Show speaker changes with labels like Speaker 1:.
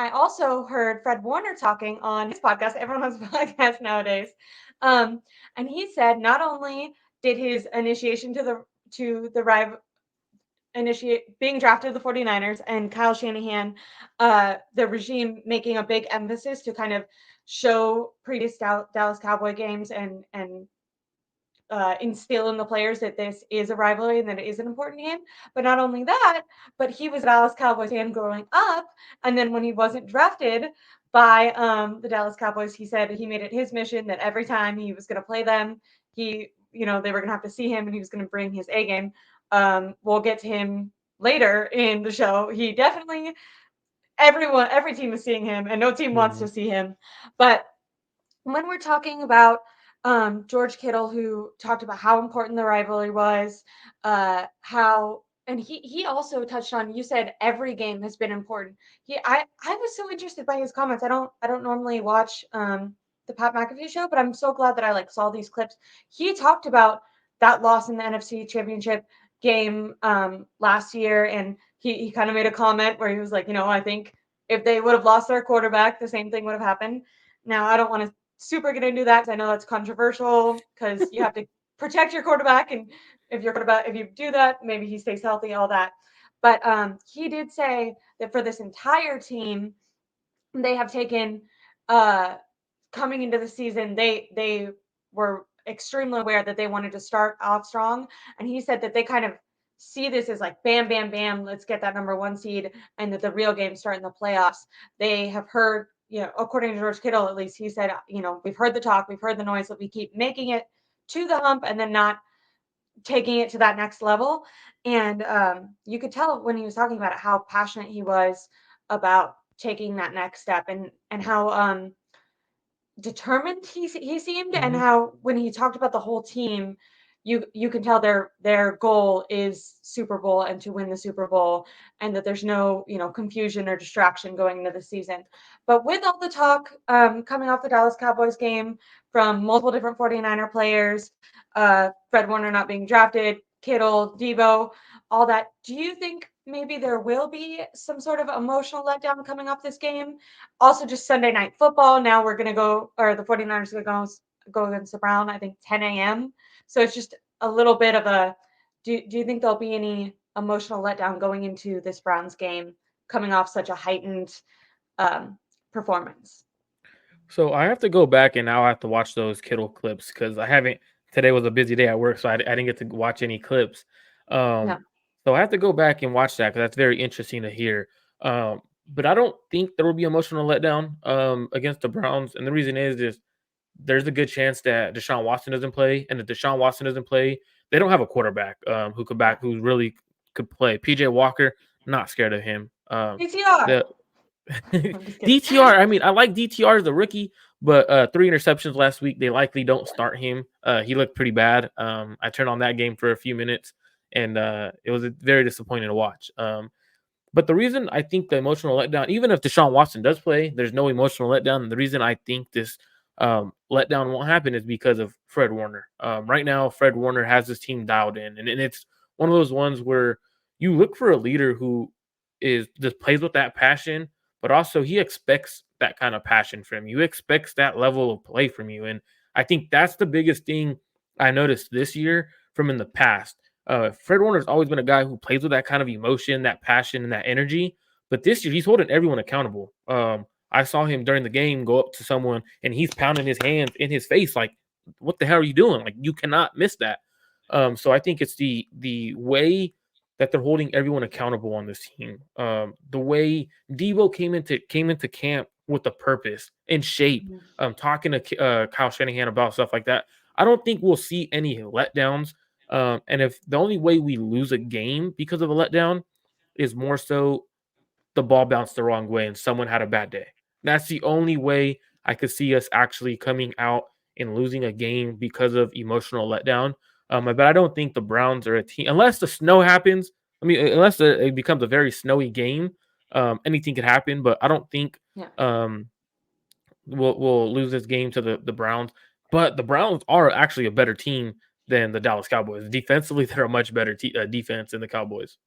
Speaker 1: I also heard Fred Warner talking on his podcast. Everyone has a podcast nowadays. And he said not only did his initiation to the rival initiate being drafted to the 49ers and Kyle Shanahan, the regime making a big emphasis to kind of show previous Dallas Cowboy games and instill in the players that this is a rivalry and that it is an important game. But not only that, but he was a Dallas Cowboys fan growing up. And then when he wasn't drafted by the Dallas Cowboys, he said he made it his mission that every time he was going to play them, they were going to have to see him and he was going to bring his A game. We'll get to him later in the show. He definitely, every team is seeing him and no team wants to see him. But when we're talking about George Kittle, who talked about how important the rivalry was, and he also touched on, you said every game has been important. I was so interested by his comments. I don't normally watch the Pat McAfee show, but I'm so glad that I saw these clips. He talked about that loss in the NFC Championship game last year, and he kind of made a comment where he was like, I think if they would have lost their quarterback, the same thing would have happened. Now, I don't want to super get into that because I know that's controversial because you have to protect your quarterback, and if you do that, maybe he stays healthy, all that. But he did say that for this entire team, they have taken coming into the season, they were extremely aware that they wanted to start off strong, and he said that they kind of see this as like bam, bam, bam, let's get that number one seed, and that the real game start in the playoffs. They have heard, according to George Kittle, at least he said, we've heard the talk, we've heard the noise, that we keep making it to the hump and then not taking it to that next level. And you could tell when he was talking about it how passionate he was about taking that next step, and how determined he seemed, and how when he talked about the whole team, you can tell their goal is Super Bowl and to win the Super Bowl, and that there's no confusion or distraction going into the season. But with all the talk coming off the Dallas Cowboys game from multiple different 49er players, Fred Warner not being drafted, Kittle, Debo, all that, do you think maybe there will be some sort of emotional letdown coming off this game? Also, just Sunday Night Football. Now we're going to go, or the 49ers are going to go against the Brown, I think 10 a.m. So it's just a little bit of do you think there'll be any emotional letdown going into this Browns game coming off such a heightened performance?
Speaker 2: So I have to go back and now I have to watch those Kittle clips because I haven't. Today was a busy day at work, so I didn't get to watch any clips. Um,
Speaker 1: No.
Speaker 2: so I have to go back and watch that because that's very interesting to hear. But I don't think there will be emotional letdown against the Browns, and the reason is there's a good chance that Deshaun Watson doesn't play, and if Deshaun Watson doesn't play, they don't have a quarterback who really could play. PJ Walker, not scared of him.
Speaker 1: DTR.
Speaker 2: The
Speaker 1: I'm just kidding.
Speaker 2: DTR, I mean, I like DTR as a rookie, but 3 interceptions last week. They likely don't start him. He looked pretty bad. I turned on that game for a few minutes, and it was very disappointing to watch. But the reason I think the emotional letdown, even if Deshaun Watson does play, there's no emotional letdown. And the reason I think this letdown won't happen is because of Fred Warner. Right now, Fred Warner has his team dialed in, and it's one of those ones where you look for a leader who is just plays with that passion, but also he expects that kind of passion from you. He expects that level of play from you, and I think that's the biggest thing I noticed this year from in the past. Fred Warner's always been a guy who plays with that kind of emotion, that passion, and that energy. But this year, he's holding everyone accountable. I saw him during the game go up to someone and he's pounding his hands in his face, like, "What the hell are you doing? Like, you cannot miss that." So I think it's the way that they're holding everyone accountable on this team. The way Debo came into camp with a purpose and shape. Talking to Kyle Shanahan about stuff like that. I don't think we'll see any letdowns. And if the only way we lose a game because of a letdown is more so the ball bounced the wrong way and someone had a bad day. That's the only way I could see us actually coming out and losing a game because of emotional letdown. But I don't think the Browns are a team unless the snow happens. I mean, unless it becomes a very snowy game, anything could happen. But I don't think
Speaker 1: Yeah.
Speaker 2: um, we'll lose this game to the Browns. But the Browns are actually a better team than the Dallas Cowboys. Defensively, they're a much better defense than the Cowboys.